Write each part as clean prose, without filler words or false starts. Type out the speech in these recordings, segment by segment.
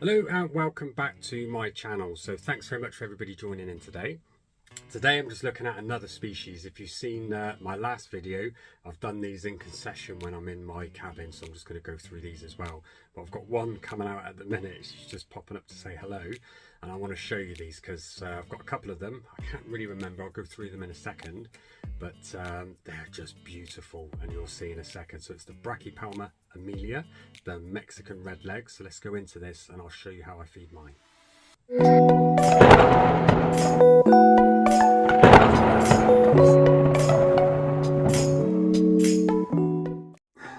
Hello and welcome back to my channel. So thanks very much for everybody joining in today. Today I'm just looking at another species. If you've seen my last video, I've done these in concession when I'm in my cabin, so I'm just going to go through these as well. But I've got one coming out at the minute. She's just popping up to say hello, and I want to show you these because I've got a couple of them. I can't really remember, I'll go through them in a second, but they're just beautiful and you'll see in a second. So it's the Brachypelma Emilia, the Mexican red leg. So let's go into this and I'll show you how I feed mine.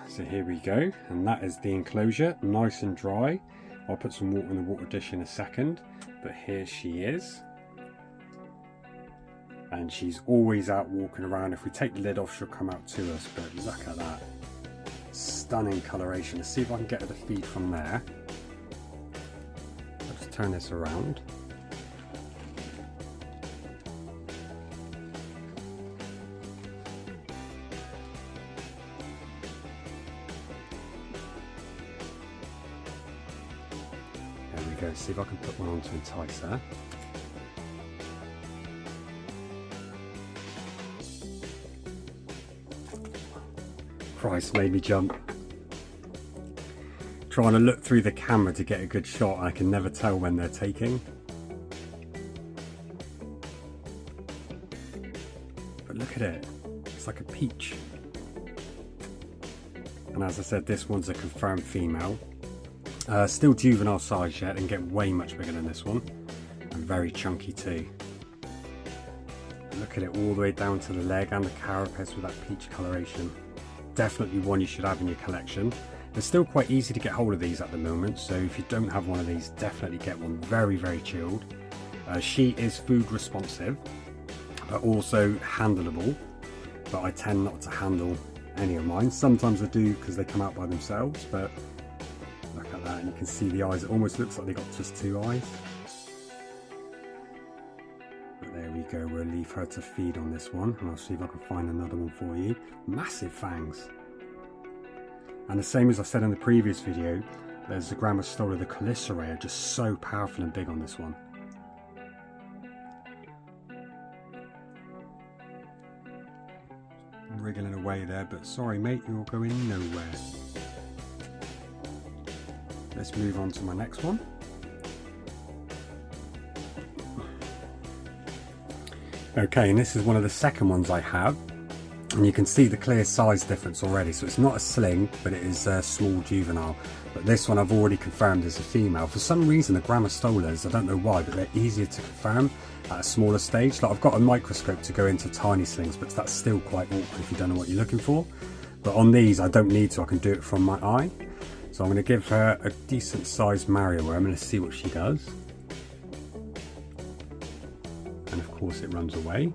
So here we go, and that is the enclosure, nice and dry. I'll put some water in the water dish in a second, but here she is. And she's always out walking around. If we take the lid off, she'll come out to us, but look at that. Stunning coloration. Let's see if I can get her to feed from there. Let's turn this around. There we go, see if I can put one on to entice her. Christ, made me jump. Trying to look through the camera to get a good shot, I can never tell when they're taking. But look at it, it's like a peach. And as I said, this one's a confirmed female. Still juvenile size yet, and get way much bigger than this one, and very chunky too. Look at it all the way down to the leg and the carapace with that peach coloration. Definitely one you should have in your collection. They're still quite easy to get hold of these at the moment, so if you don't have one of these, definitely get one. Very, very chilled. She is food responsive, but also handleable, but I tend not to handle any of mine. Sometimes I do because they come out by themselves, but look at that, and you can see the eyes. It almost looks like they got just two eyes. But there we go, we'll leave her to feed on this one, and I'll see if I can find another one for you. Massive fangs. And the same as I said in the previous video, there's the Brachypelma, the Calicerae, just so powerful and big on this one. Wriggling away there, but sorry mate, you're going nowhere. Let's move on to my next one. Okay, and this is one of the second ones I have, and you can see the clear size difference already. So it's not a sling, but it is a small juvenile. But this one I've already confirmed is a female. For some reason the Brachypelmas, I don't know why, but they're easier to confirm at a smaller stage. Like I've got a microscope to go into tiny slings, but that's still quite awkward if you don't know what you're looking for. But on these I don't need to, I can do it from my eye. So I'm going to give her a decent sized Mario worm and let's see what she does. And of course it runs away.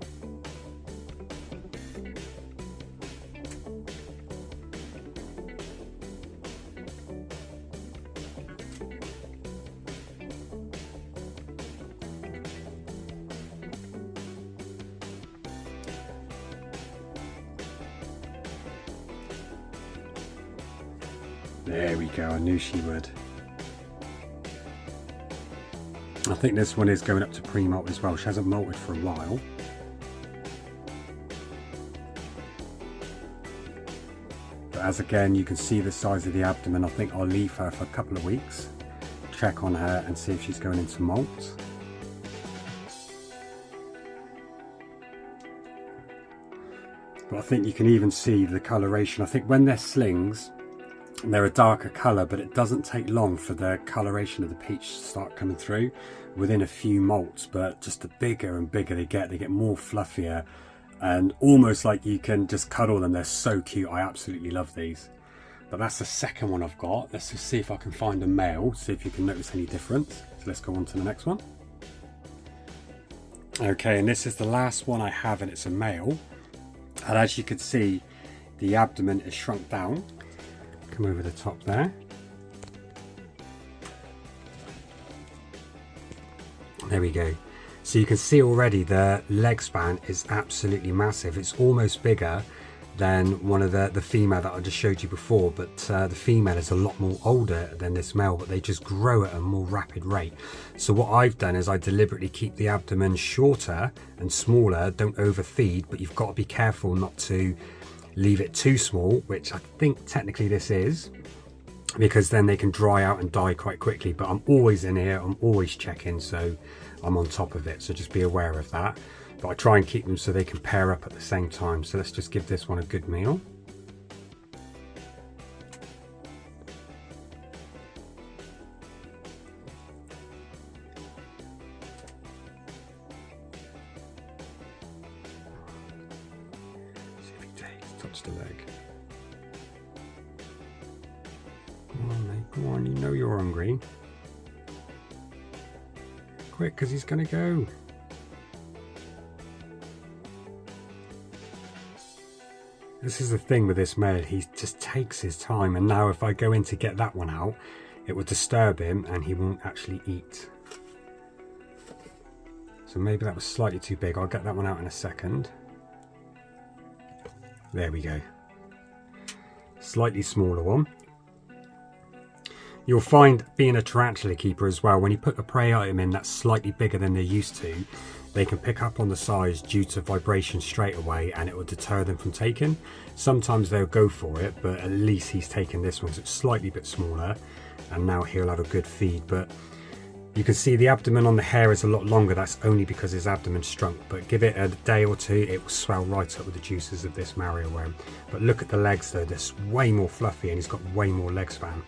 There we go, I knew she would. I think this one is going up to pre-molt as well. She hasn't molted for a while. But as again, you can see the size of the abdomen. I think I'll leave her for a couple of weeks, check on her and see if she's going into molt. But I think you can even see the coloration. I think when they're slings, they're a darker colour, but it doesn't take long for the coloration of the peach to start coming through within a few molts. But just the bigger and bigger they get more fluffier, and almost like you can just cuddle them. They're so cute. I absolutely love these. But that's the second one I've got. Let's just see if I can find a male, see if you can notice any difference. So let's go on to the next one. Okay, and this is the last one I have, and it's a male. And as you can see, the abdomen is shrunk down. Come over the top there. There we go. So you can see already the leg span is absolutely massive. It's almost bigger than one of the female that I just showed you before, but the female is a lot more older than this male, but they just grow at a more rapid rate. So what I've done is I deliberately keep the abdomen shorter and smaller, don't overfeed, but you've got to be careful not to leave it too small, which I think technically this is, because then they can dry out and die quite quickly. But I'm always in here, I'm always checking, so I'm on top of it, so just be aware of that. But I try and keep them so they can pair up at the same time. So let's just give this one a good meal. See if he takes, touch the leg. Come on, mate, come on, you know you're hungry. Quick, because he's going to go. This is the thing with this male, he just takes his time, and now if I go in to get that one out, it will disturb him and he won't actually eat. So maybe that was slightly too big. I'll get that one out in a second. There we go. Slightly smaller one. You'll find, being a tarantula keeper as well, when you put a prey item in that's slightly bigger than they're used to, they can pick up on the size due to vibration straight away, and it will deter them from taking. Sometimes they'll go for it, but at least he's taken this one, so it's slightly bit smaller, and now he'll have a good feed. But you can see the abdomen on the hair is a lot longer. That's only because his abdomen shrunk, but give it a day or two, it will swell right up with the juices of this Mario worm. But look at the legs though, they're way more fluffy and he's got way more leg span.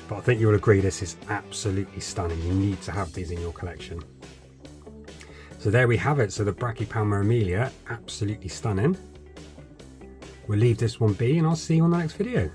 But I think you'll agree this is absolutely stunning. You need to have these in your collection. So there we have it. So the Brachypelma Emilia, absolutely stunning. We'll leave this one be, and I'll see you on the next video.